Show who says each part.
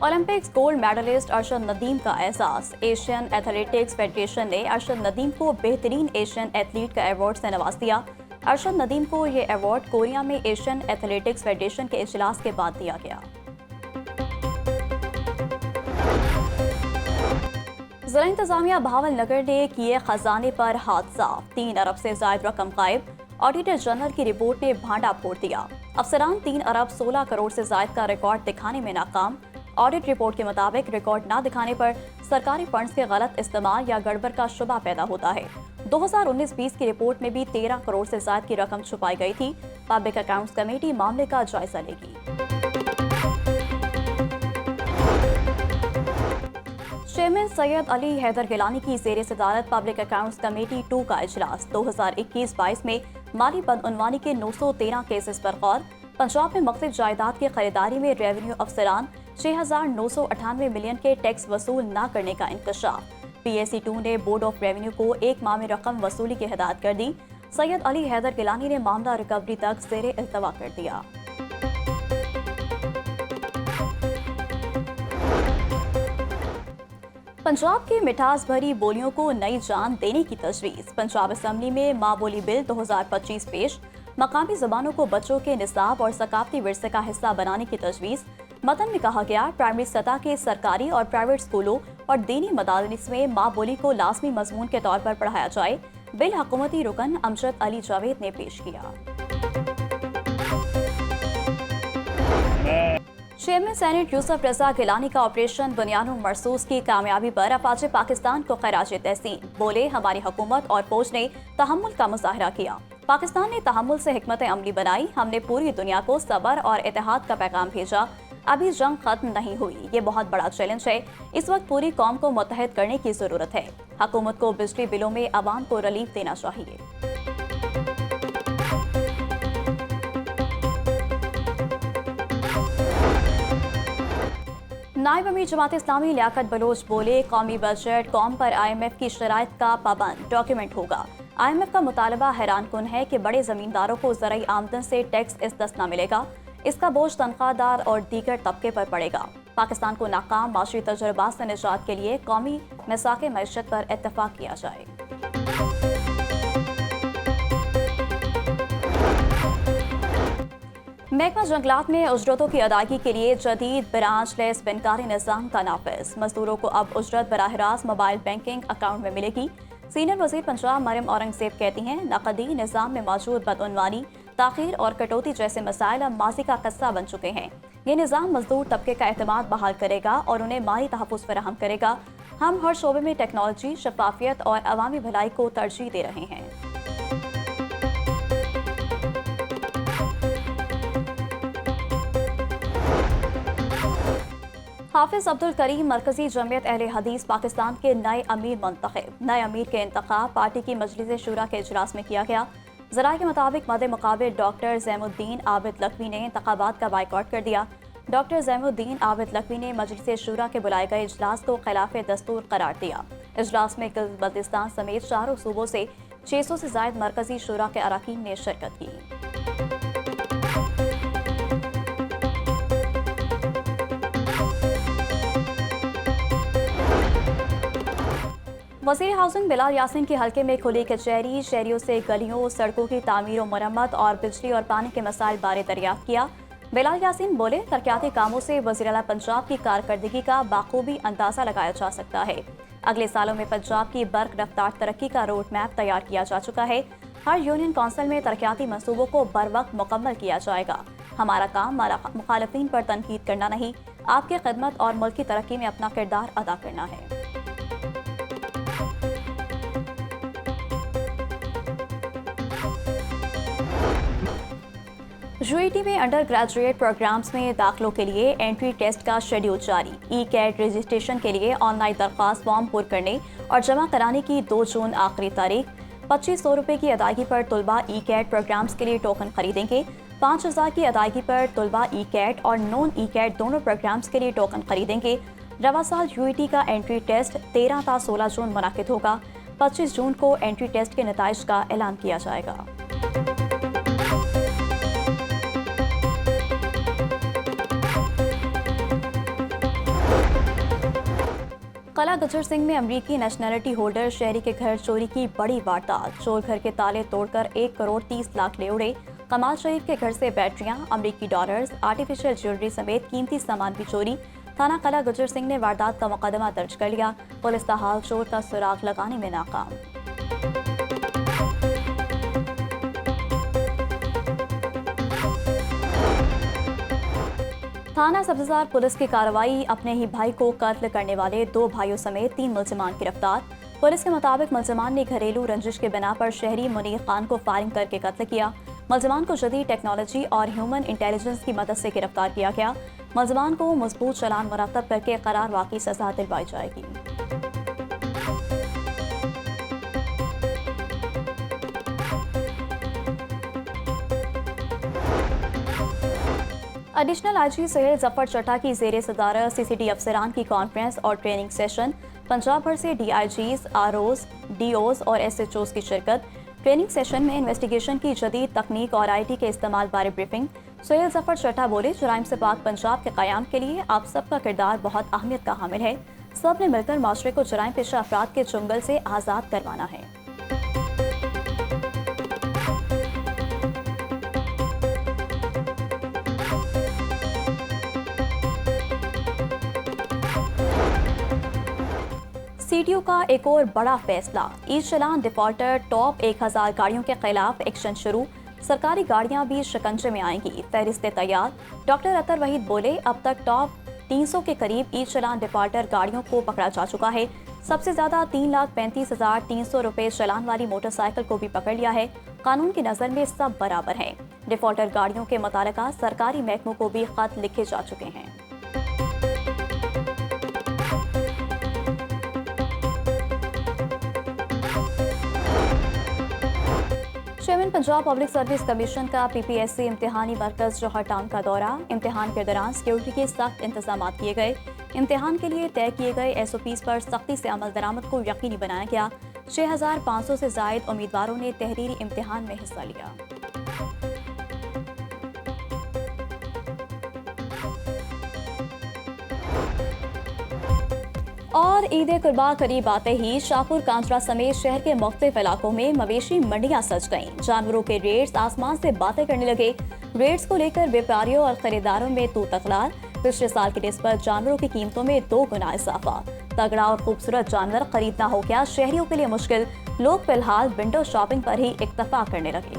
Speaker 1: Olympics gold medalist Arshad Nadeem का एजाज। Asian athletics federation ने अरशद नदीम को बेहतरीन एशियन एथलीट का अवार्ड से नवाज दिया। अरशद नदीम को ये अवार्ड कोरिया में एशियन एथलेटिक्स फेडरेशन के इजलास के बाद दिया गया। जिला इंतजामिया भावलनगर ने किए खजाने पर हाथ साफ। 3 अरब से ज्यादा रकम गायब। ऑडिटर जनरल की रिपोर्ट ने भांडा फोड़ दिया। अफसरान 3 अरब 16 करोड़ से ज्यादा का रिकॉर्ड दिखाने में नाकाम। ऑडिट रिपोर्ट के मुताबिक रिकॉर्ड ना दिखाने पर सरकारी फंड्स के गलत इस्तेमाल या गड़बड़ का शुबा पैदा होता है। 2019-20 की रिपोर्ट में भी 13 करोड़ से ज्यादा की रकम छुपाई गई थी। पब्लिक अकाउंट्स कमेटी मामले का जायजा लेगी। चेयरमैन सैयद अली हैदर गिलानी की ज़ेर सदारत पब्लिक अकाउंट्स कमेटी 2 का इजलास। 2021-22 में माली बदअनवानी के 913 केसेस पर गौर। पंजाब में मुख्तलिफ जायदाद की खरीदारी में रेवेन्यू अफसरान 6,998 मिलियन के टैक्स वसूल न करने का इंकशाफ। PAC 2 ने बोर्ड ऑफ रेवेन्यू को 1 माह में रकम वसूली की हिदायत कर दी। सैयद अली हैदर गिलानी ने मामला रिकवरी तक ज़ेर इल्तवा कर दिया। पंजाब की मिठास भरी बोलियों को नई जान देने की तजवीज़। पंजाब असम्बली में माँ बोली बिल 2025 पेश। मकामी ज़बानों को बच्चों के निसाब और सकाफती विरसे का हिस्सा बनाने की तजवीज़। मतन में कहा गया, प्राइमरी सतह के सरकारी और प्राइवेट स्कूलों और दीनी मदारिस में माँ बोली को लाजमी मजमून के तौर पर पढ़ाया जाए। बिल हुकूमती रुकन अमजद अली जावेद ने पेश किया। चेयरमैन सेनेट यूसुफ रजा गिलानी का ऑपरेशन बुनियानो मरसूस की कामयाबी पर अफवाज पाकिस्तान को खराज तहसीन। बोले, हमारी हुकूमत और फौज ने तहम्मुल का मुजाहरा किया। पाकिस्तान ने तहम्मुल से हिकमत अमली बनाई। हमने पूरी दुनिया को सब्र और इत्तेहाद का पैगाम भेजा। अभी जंग खत्म नहीं हुई। ये बहुत बड़ा चैलेंज है। इस वक्त पूरी कौम को मुत्तहद करने की जरूरत है। हुकूमत को बिजली बिलों में आवाम को रिलीफ देना चाहिए। नायब अमीर जमात इस्लामी लियाकत बलोच बोले, कौमी बजट कौम पर IMF की शराइत का पाबंद डॉक्यूमेंट होगा। IMF का मुतालबा हैरान कुन है कि बड़े जमींदारों को ज़राई आमदन से टैक्स इस्तना मिलेगा। इसका बोझ तनख्वाहदार और दीगर तबके पर पड़ेगा। पाकिस्तान को नाकाम माशी तजुर्बात से निजात के लिए कौमी मिसाक़े मईशत पर इत्तफाक किया जाए। महकमा जंगलात में उजरतों की अदायगी के लिए जदीद ब्रांच लेस बिनकारी निज़ाम का नाफिज। मजदूरों को अब उजरत बराह रास्त मोबाइल बैंकिंग अकाउंट में मिलेगी। सीनियर वज़ीर पंजाब मरियम औरंगज़ेब कहती हैं, नकदी निज़ाम में मौजूद बदअनवानी, ताख़ीर और कटौती जैसे मसाइल अब माजी का किस्सा बन चुके हैं। ये निज़ाम मजदूर तबके का एतमाद बहाल करेगा और उन्हें माली तहफ़्फ़ुज़ फराहम करेगा। हम हर शोबे में टेक्नोलॉजी, शफाफियत और अवामी भलाई को तरजीह दे रहे हैं। हाफिज अब्दुल करीम मरकजी जमियत अहले हदीस पाकिस्तान के नए अमीर मुंतखब। नए अमीर के इंतखाब पार्टी की मजलिस शूरा के इजलास में किया गया। ज़राए के मुताबिक मदे मुकाबिल डॉक्टर ज़ैमुद्दीन आबिद लखवी ने इंतखाबात का बाइकआउट कर दिया। डॉक्टर ज़ैमुद्दीन आबिद लखवी ने मजलिस शूरा के बुलाए गए इजलास को खिलाफ दस्तूर करार दिया। इजलास में बल्तिस्तान समेत 4 सूबों से 600 से ज्यादा मरकजी शूरा के अरकान ने शिरकत की। वज़ीर हाउसिंग बिलाल यासीन के हल्के में खुली कचहरी। शहरियों से गलियों, सड़कों की तामीर और मरम्मत और बिजली और पानी के मसाइल बारे दरियाफ्त किया। बिलाल यासीन बोले, तरक्याती कामों से वज़ीर आला पंजाब की कारकर्दगी का बाखूबी अंदाज़ा लगाया जा सकता है। अगले सालों में पंजाब की बर्क रफ्तार तरक्की का रोड मैप तैयार किया जा चुका है। हर यूनियन काउंसिल में तरक्याती मंसूबों को बर वक्त मुकम्मल किया जाएगा। हमारा काम मुखालफिन पर तनकीद करना नहीं, आपकी खिदमत और मुल्क की तरक्की में अपना किरदार अदा करना है। UET में अंडर ग्रेजुएट प्रोग्राम्स में दाखिलों के लिए एंट्री टेस्ट का शेड्यूल जारी। E-CAT रजिस्ट्रेशन के लिए ऑनलाइन दरख्वास्त फॉर्म पुर करने और जमा कराने की 2 जून आखिरी तारीख। 2500 रुपये की अदायगी पर तुलबा E-CAT प्रोग्राम्स के लिए टोकन खरीदेंगे। 5000 की अदायगी पर तुलबा E-CAT और नॉन E-CAT दोनों प्रोग्राम्स के लिए टोकन खरीदेंगे। रवा साल UET का एंट्री टेस्ट 13 था 16 जून मुनाकिद होगा। 25 जून को एंट्री टेस्ट के नताइज का ऐलान किया जाएगा। कला गुजर सिंह में अमरीकी नेशनैलिटी होल्डर शहरी के घर चोरी की बड़ी वारदात। चोर घर के ताले तोड़कर 1 करोड़ 30 लाख ले उड़े। कमाल शरीफ के घर से बैटरियां, अमरीकी डॉलर्स, आर्टिफिशियल ज्वेलरी समेत कीमती सामान भी चोरी। थाना कला गुजर सिंह ने वारदात का मुकदमा दर्ज कर लिया। पुलिस ताहाल चोर का सुराग लगाने में नाकाम। थाना सब्जजार पुलिस की कार्रवाई। अपने ही भाई को कत्ल करने वाले 2 भाइयों समेत 3 मुलजमान गिरफ्तार। पुलिस के मुताबिक मुलजमान ने घरेलू रंजिश के बिना पर शहरी मुनीर खान को फायरिंग करके कत्ल किया। मुलजमान को जदीद टेक्नोलॉजी और ह्यूमन इंटेलिजेंस की मदद से गिरफ्तार किया गया। मुलजमान को मजबूत चालान मुरतब करके करार वाक़ई सजा दिलवाई जाएगी। एडिशनल आईजी सुहेल जफर चट्टा की ज़ेरे सदारत सीसीडी अफसरान की कॉन्फ्रेंस और ट्रेनिंग सेशन। पंजाब भर से DIGs, ROs, DOs और SHOs की शिरकत। ट्रेनिंग सेशन में इन्वेस्टिगेशन की जदीद तकनीक और IT के इस्तेमाल बारे ब्रीफिंग। सुहेल जफर चट्टा बोले, जुराइम से पाक पंजाब के क़याम के लिए आप सबका किरदार बहुत अहमियत का हामिल है। सब ने मिलकर माशरे को जुराइम पेशा अफराद के चुंगल से आज़ाद करवाना है। CTO का एक और बड़ा फैसला। ई चलान डिफॉल्टर टॉप 1000 गाड़ियों के खिलाफ एक्शन शुरू। सरकारी गाड़ियां भी शिकंजे में आएंगी। फहरिस्तें तैयार। डॉक्टर अतर वहीद बोले, अब तक टॉप 300 के करीब ई चलान डिफॉल्टर गाड़ियों को पकड़ा जा चुका है। सबसे ज्यादा 3,35,300 रुपए चलान वाली मोटरसाइकिल को भी पकड़ लिया है। कानून की नजर में सब बराबर हैं। डिफॉल्टर गाड़ियों के मुतालिका सरकारी महकमों को भी खत लिखे जा चुके हैं। Chairman Punjab public service commission का PPSC इम्तिहानी मरकज जौहर टाउन का दौरा। इम्तिहान के दौरान सिक्योरिटी के सख्त इंतजाम किए गए। इम्तिहान के लिए तय किए गए SOPs पर सख्ती से अमल दरामद को यकीनी बनाया गया। 6500 से जायद उम्मीदवारों ने तहरीरी इम्तिहान में हिस्सा लिया। और ईद कुर्बा करीब आते ही शाहपुर कांजरा समेत शहर के मुख्तलिफ इलाकों में मवेशी मंडियां सज गईं। जानवरों के रेट्स आसमान से बातें करने लगे। रेट्स को लेकर व्यापारियों और खरीदारों में तू तकरार। पिछले साल की निस्बत जानवरों की कीमतों में 2 गुना इजाफा। तगड़ा और खूबसूरत जानवर खरीदना हो गया शहरियों के लिए मुश्किल। लोग फिलहाल विंडो शॉपिंग पर ही इक्तफा करने लगे।